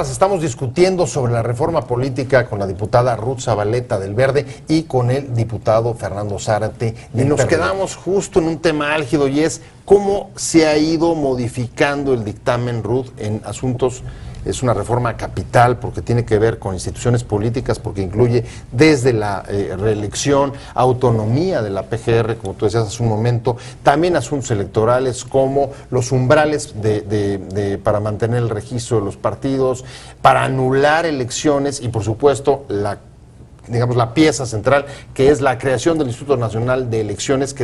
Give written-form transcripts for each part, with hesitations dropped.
Estamos discutiendo sobre la reforma política con la diputada Ruth Zabaleta del Verde y con el diputado Fernando Zárate. Y nos quedamos justo en un tema álgido y es cómo se ha ido modificando el dictamen, Ruth, en asuntos. Es una reforma capital porque tiene que ver con instituciones políticas, porque incluye desde la reelección, autonomía de la PGR, como tú decías hace un momento, también asuntos electorales como los umbrales para mantener el registro de los partidos, para anular elecciones y, por supuesto, la pieza central, que es la creación del Instituto Nacional de Elecciones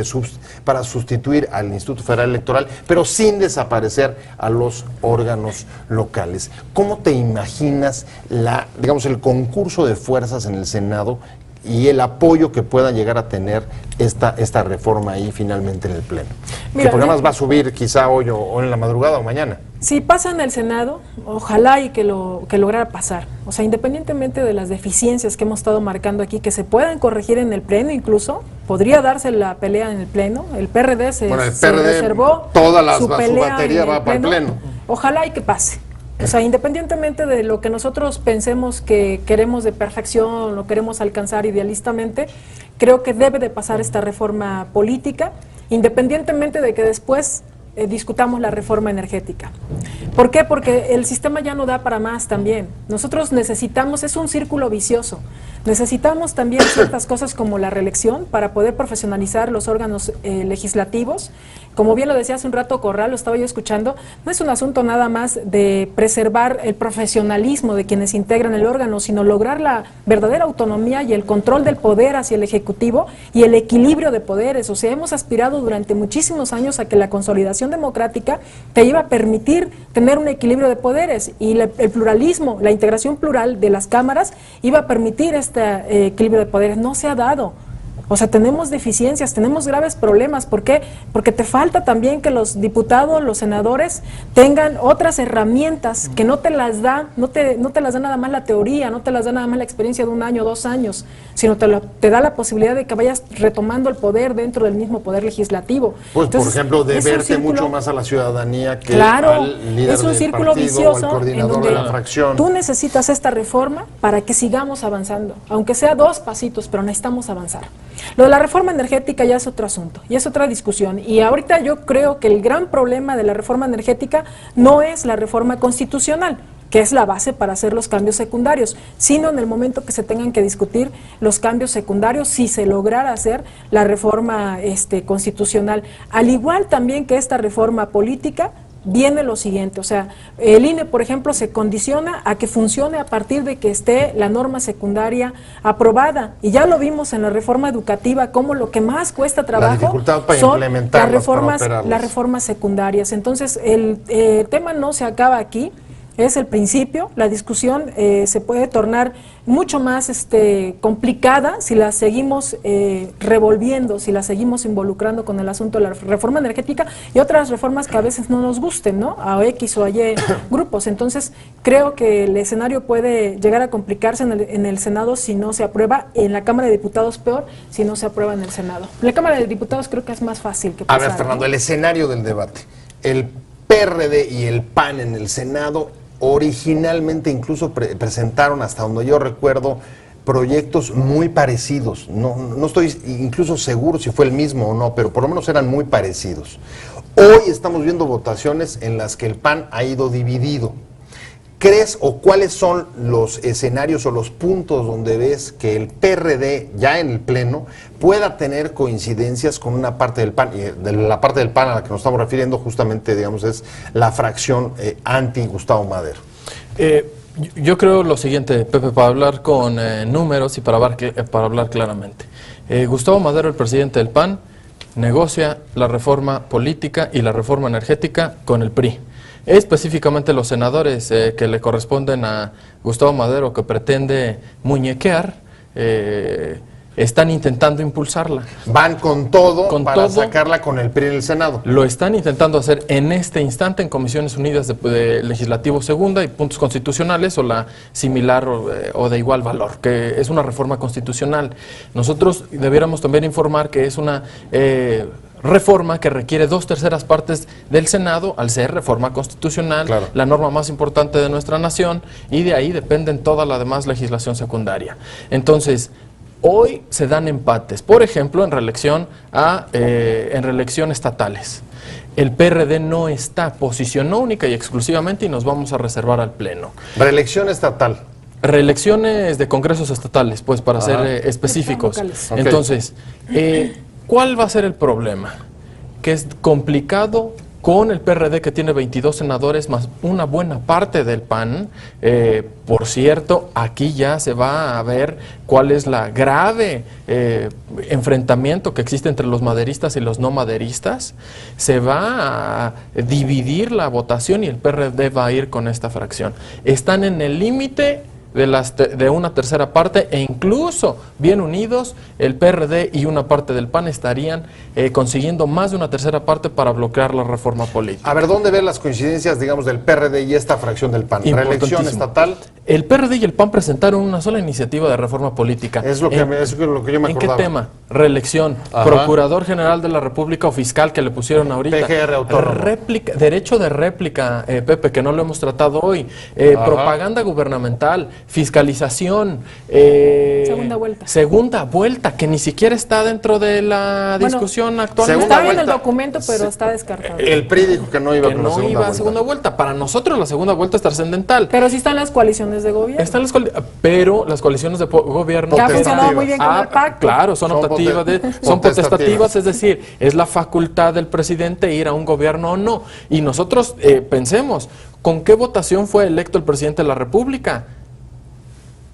para sustituir al Instituto Federal Electoral, pero sin desaparecer a los órganos locales. ¿Cómo te imaginas el concurso de fuerzas en el Senado y el apoyo que pueda llegar a tener esta reforma ahí finalmente en el Pleno? Mira, porque además va a subir quizá hoy o en la madrugada o mañana. Si pasa en el Senado, ojalá y que lograra pasar. O sea, independientemente de las deficiencias que hemos estado marcando aquí, que se puedan corregir en el Pleno incluso, podría darse la pelea en el Pleno. El PRD se reservó su batería va para el Pleno. Ojalá y que pase. O sea, independientemente de lo que nosotros pensemos que queremos de perfección, lo queremos alcanzar idealistamente, creo que debe de pasar esta reforma política, independientemente de que después discutamos la reforma energética. ¿Por qué? Porque el sistema ya no da para más también. Nosotros necesitamos, es un círculo vicioso, necesitamos también ciertas cosas como la reelección para poder profesionalizar los órganos legislativos. Como bien lo decía hace un rato Corral, lo estaba yo escuchando, no es un asunto nada más de preservar el profesionalismo de quienes integran el órgano, sino lograr la verdadera autonomía y el control del poder hacia el Ejecutivo y el equilibrio de poderes. O sea, hemos aspirado durante muchísimos años a que la consolidación democrática te iba a permitir tener un equilibrio de poderes y el pluralismo, la integración plural de las cámaras iba a permitir este equilibrio de poderes. No se ha dado. O sea, tenemos deficiencias, tenemos graves problemas. ¿Por qué? Porque te falta también que los diputados, los senadores tengan otras herramientas que no te las da, no te las da nada más la teoría, no te las da nada más la experiencia de 1 año, 2 años, sino te da la posibilidad de que vayas retomando el poder dentro del mismo poder legislativo. Pues, entonces, por ejemplo, de verte mucho más a la ciudadanía que al líder es un círculo del partido, vicioso al coordinador de la fracción. Tú necesitas esta reforma para que sigamos avanzando, aunque sea 2 pasitos, pero necesitamos avanzar. Lo de la reforma energética ya es otro asunto, y es otra discusión, y ahorita yo creo que el gran problema de la reforma energética no es la reforma constitucional, que es la base para hacer los cambios secundarios, sino en el momento que se tengan que discutir los cambios secundarios, si se lograra hacer la reforma constitucional. Al igual también que esta reforma política, viene lo siguiente, o sea, el INE, por ejemplo, se condiciona a que funcione a partir de que esté la norma secundaria aprobada, y ya lo vimos en la reforma educativa, como lo que más cuesta trabajo son las reformas secundarias. Entonces, el tema no se acaba aquí, es el principio. La discusión se puede tornar mucho más complicada si la seguimos revolviendo, si la seguimos involucrando con el asunto de la reforma energética y otras reformas que a veces no nos gusten, ¿no? A X o a Y grupos. Entonces, creo que el escenario puede llegar a complicarse en el Senado si no se aprueba, en la Cámara de Diputados peor si no se aprueba en el Senado. En la Cámara de Diputados creo que es más fácil que pasar. A ver, Fernando, el escenario del debate. El PRD y el PAN en el Senado originalmente incluso presentaron, hasta donde yo recuerdo, proyectos muy parecidos. No estoy incluso seguro si fue el mismo o no, pero por lo menos eran muy parecidos. Hoy estamos viendo votaciones en las que el PAN ha ido dividido. ¿Crees o cuáles son los escenarios o los puntos donde ves que el PRD ya en el Pleno pueda tener coincidencias con una parte del PAN? Y de la parte del PAN a la que nos estamos refiriendo justamente, digamos, es la fracción anti-Gustavo Madero. Yo creo lo siguiente, Pepe, para hablar con números y para hablar claramente. Gustavo Madero, el presidente del PAN, negocia la reforma política y la reforma energética con el PRI. Específicamente los senadores que le corresponden a Gustavo Madero, que pretende muñequear, están intentando impulsarla. Van con todo para sacarla con el PRI en el Senado. Lo están intentando hacer en este instante en Comisiones Unidas de Legislativo Segunda y Puntos Constitucionales, o la similar o de igual valor, que es una reforma constitucional. Nosotros debiéramos también informar que es una reforma que requiere 2/3 partes del Senado, al ser reforma constitucional, Claro. la norma más importante de nuestra nación, y de ahí dependen toda la demás legislación secundaria. Entonces, hoy se dan empates, por ejemplo, en reelección estatales. El PRD no está, posicionó única y exclusivamente, y nos vamos a reservar al Pleno. Reelección estatal. Reelecciones de congresos estatales, pues para ser específicos. Locales. Ok. Entonces, ¿cuál va a ser el problema? Que es complicado con el PRD, que tiene 22 senadores más una buena parte del PAN. Por cierto, aquí ya se va a ver cuál es la grave enfrentamiento que existe entre los maderistas y los no maderistas. Se va a dividir la votación y el PRD va a ir con esta fracción. Están en el límite de una tercera parte, e incluso bien unidos, el PRD y una parte del PAN estarían consiguiendo más de una tercera parte para bloquear la reforma política. A ver, ¿dónde ven las coincidencias, digamos, del PRD y esta fracción del PAN? Reelección Importantísimo. estatal. El PRD y el PAN presentaron una sola iniciativa de reforma política. Es lo que, es lo que yo me ¿En acordaba. qué tema? Reelección. Ajá. Procurador General de la República o fiscal que le pusieron ahorita. PGR autónomo. Réplica, derecho de réplica, Pepe, que no lo hemos tratado hoy. Propaganda gubernamental, fiscalización. Segunda vuelta. Segunda vuelta, que ni siquiera está dentro de la Bueno, discusión actualmente. segunda Está bien el vuelta. documento, pero está descartado. El PRI dijo que no iba Que con la no segunda iba a vuelta. segunda vuelta. Para nosotros la segunda vuelta es trascendental. Pero sí están las coaliciones de gobierno. Están pero las coaliciones de gobierno Que ha Potestativas. funcionado muy bien con el pacto. Claro, son potestativas, es decir, es la facultad del presidente ir a un gobierno o no. Y nosotros pensemos, ¿con qué votación fue electo el presidente de la República?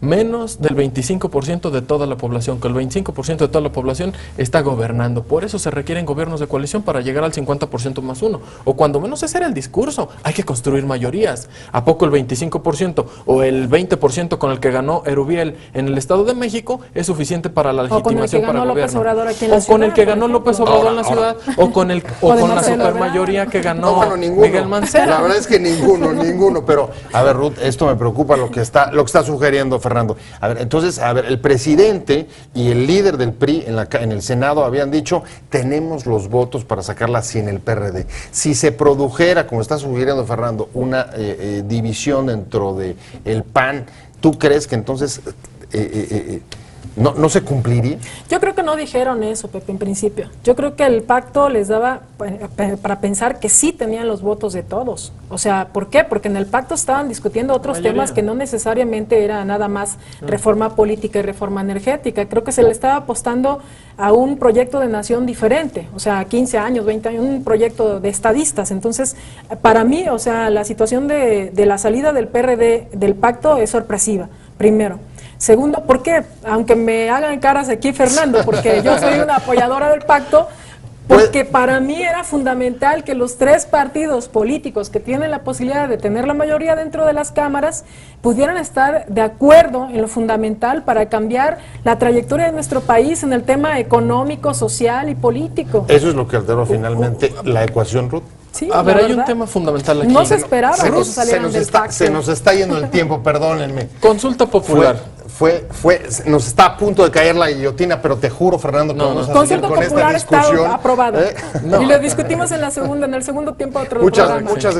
Menos del 25% de toda la población, que el 25% de toda la población está gobernando. Por eso se requieren gobiernos de coalición para llegar al 50% más uno. O cuando menos ese era el discurso, hay que construir mayorías. ¿A poco el 25% o el 20% con el que ganó Erubiel en el Estado de México es suficiente para la O con el que legitimación para ganó el López gobierno? Obrador aquí en la O con el ciudad, que por ganó ejemplo. López Obrador en la ciudad, o con O de la Marcelo supermayoría que ganó No, bueno, ninguno. Miguel Mancera. La verdad es que ninguno. Pero, a ver, Ruth, esto me preocupa lo que está sugiriendo Fernando. A ver, entonces, el presidente y el líder del PRI en el Senado habían dicho, tenemos los votos para sacarla sin el PRD. Si se produjera, como está sugiriendo Fernando, una división dentro de el PAN, ¿tú crees que entonces no se cumpliría? Yo creo que no dijeron eso, Pepe, en principio. Yo creo que el pacto les daba para pensar que sí tenían los votos de todos. O sea, ¿por qué? Porque en el pacto estaban discutiendo otros temas que no necesariamente era nada más reforma política y reforma energética. Creo que se le estaba apostando a un proyecto de nación diferente, o sea, 15 años, 20 años, un proyecto de estadistas. Entonces, para mí, o sea, la situación de la salida del PRD del pacto es sorpresiva, primero. Segundo, ¿por qué? Aunque me hagan caras aquí, Fernando, porque yo soy una apoyadora del pacto, porque para mí era fundamental que los tres partidos políticos que tienen la posibilidad de tener la mayoría dentro de las cámaras pudieran estar de acuerdo en lo fundamental para cambiar la trayectoria de nuestro país en el tema económico, social y político. Eso es lo que alteró finalmente la ecuación, Ruth. Sí, A ver, la hay un verdad. tema fundamental aquí. No se esperaba que eso salieran del pacto. Se nos está yendo el tiempo, perdónenme. Consulta popular. Nos está a punto de caer la guillotina, pero te juro, Fernando, que vamos a seguir Consulta con esta popular está discusión. aprobado. No. Y lo discutimos en el segundo tiempo de otro programa. Muchas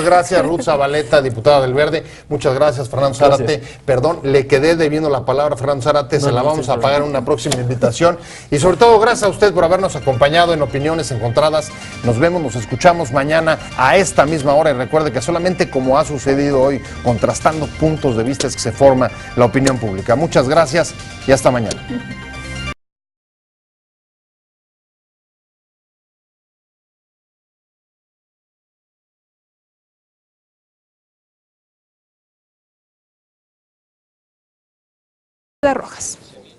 gracias, Ruth Zabaleta, diputada del Verde. Muchas gracias, Fernando Zárate. Perdón, le quedé debiendo la palabra a Fernando Zárate, se la vamos a pagar en una próxima invitación. Y sobre todo, gracias a usted por habernos acompañado en Opiniones Encontradas. Nos vemos, nos escuchamos mañana a esta misma hora. Y recuerde que solamente como ha sucedido hoy, contrastando puntos de vista, es que se forma la opinión pública. Muchas gracias y hasta mañana. De Rojas.